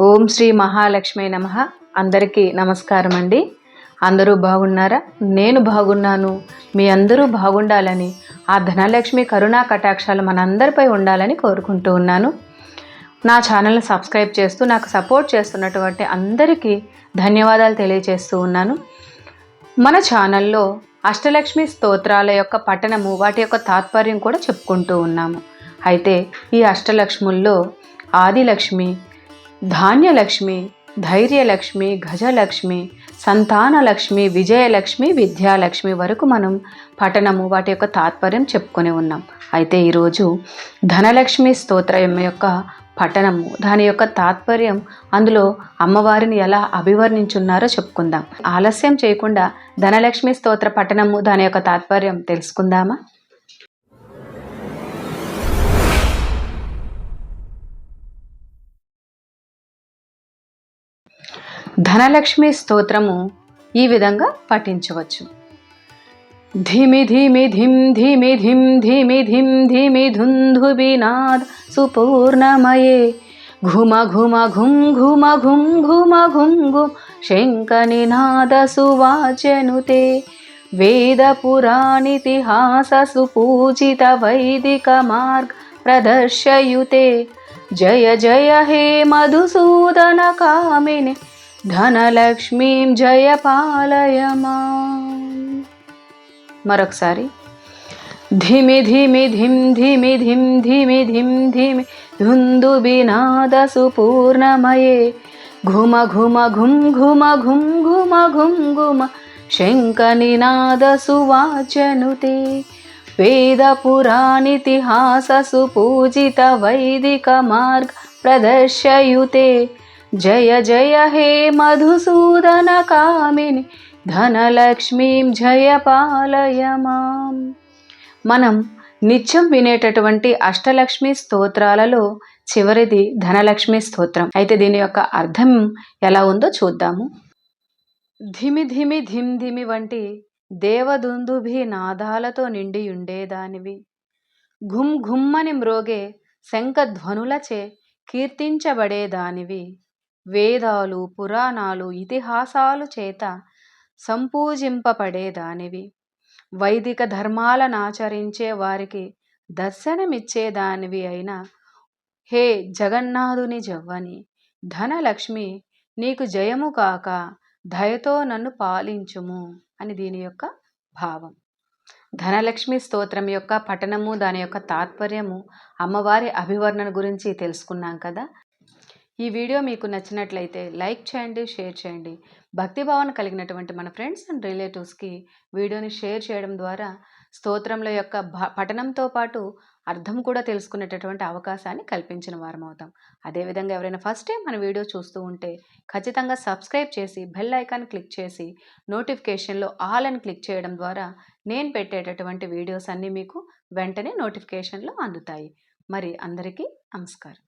ఓం శ్రీ మహాలక్ష్మి నమః. అందరికీ నమస్కారం అండి. అందరూ బాగున్నారా? నేను బాగున్నాను. మీ అందరూ బాగుండాలని, ఆ ధనలక్ష్మి కరుణా కటాక్షాలు మనందరిపై ఉండాలని కోరుకుంటూ ఉన్నాను. నా ఛానల్ని సబ్స్క్రైబ్ చేస్తూ నాకు సపోర్ట్ చేస్తున్నటువంటి అందరికీ ధన్యవాదాలు తెలియజేస్తూ ఉన్నాను. మన ఛానల్లో అష్టలక్ష్మి స్తోత్రాల యొక్క పఠనము, వాటి యొక్క తాత్పర్యం కూడా చెప్పుకుంటూ ఉన్నాము. అయితే ఈ అష్టలక్ష్ముల్లో ఆదిలక్ష్మి, ధాన్యలక్ష్మి, ధైర్యలక్ష్మి, గజలక్ష్మి, సంతానలక్ష్మి, విజయలక్ష్మి, విద్యాలక్ష్మి వరకు మనం పఠనము, వాటి యొక్క తాత్పర్యం చెప్పుకొని ఉన్నాం. అయితే ఈరోజు ధనలక్ష్మి స్తోత్రం యొక్క పఠనము, దాని యొక్క తాత్పర్యం, అందులో అమ్మవారిని ఎలా అభివర్ణించున్నారో చెప్పుకుందాం. ఆలస్యం చేయకుండా ధనలక్ష్మి స్తోత్ర పఠనము, దాని యొక్క తాత్పర్యం తెలుసుకుందామా? ధనలక్ష్మి స్తోత్రము ఈ విధంగా పఠించవచ్చు. ధిమి ధిమి ధిం ధిమి ధిం ధిమి ధిం ధిమి ధుంధుబినాద్ సుపూర్ణమయే ఘుమ ఘుమ ఘుం ఘుమ ఘుం ఘుమ ఘుం ఘుం శంఖనినాద సువాచనుతే వేద పురాణితిహాస సుపూజిత వైదిక మార్గ ప్రదర్శయుతే జయ జయ హే మధుసూదన కామిని ధనలక్ష్మీం జయ పాలయమా. మరొకసారి ధిమి ధిమి ధిం ధిమి ధిం ధిమి ధిం ధిమి ధుందుబినాద సుపూర్ణమయే ఘుమ ఘుమ ఘుం ఘుమ ఘుం ఘుమ ఘుం ఘుమ శంఖనినాద సువాచనుతే వేద పురాణితిహాస సుపూజిత వైదిక మార్గ ప్రదర్శయుతే జయ జయ హే మధుసూదన కామిని ధనలక్ష్మీం జయ పాలయమాం. మనం నిత్యం వినేటటువంటి అష్టలక్ష్మి స్తోత్రాలలో చివరిది ధనలక్ష్మి స్తోత్రం. అయితే దీని యొక్క అర్థం ఎలా ఉందో చూద్దాము. ధిమి ధిమి ధిం ధిమి వంటి దేవదుందుభి నాదాలతో నిండి ఉండేదానివి, ఘుమ్ ఘుమ్మని మ్రోగే శంఖధ్వనులచే కీర్తించబడేదానివి, వేదాలు, పురాణాలు, ఇతిహాసాలు చేత సంపూజింపబడేదానివి, వైదిక ధర్మాలను ఆచరించే వారికి దర్శనమిచ్చేదానివి అయిన హే జగన్నాథుని జవ్వని ధనలక్ష్మి, నీకు జయము కాక, దయతో నన్ను పాలించుము అని దీని యొక్క భావం. ధనలక్ష్మి స్తోత్రం యొక్క పఠనము, దాని యొక్క తాత్పర్యము, అమ్మవారి అభివర్ణన గురించి తెలుసుకున్నాం కదా. ఈ వీడియో మీకు నచ్చినట్లయితే లైక్ చేయండి, షేర్ చేయండి. భక్తి భావన కలిగినటువంటి మన ఫ్రెండ్స్ అండ్ రిలేటివ్స్కి వీడియోని షేర్ చేయడం ద్వారా స్తోత్రంల యొక్క పఠనంతో పాటు అర్థం కూడా తెలుసుకునేటటువంటి అవకాశాన్ని కల్పించిన వారం అవుతాం. అదేవిధంగా ఎవరైనా ఫస్ట్ టైం మన వీడియో చూస్తూ ఉంటే ఖచ్చితంగా సబ్స్క్రైబ్ చేసి బెల్ ఐకాన్ క్లిక్ చేసి నోటిఫికేషన్లో ఆల్ అని క్లిక్ చేయడం ద్వారా నేను పెట్టేటటువంటి వీడియోస్ అన్నీ మీకు వెంటనే నోటిఫికేషన్లో అందుతాయి. మరి అందరికీ నమస్కారం.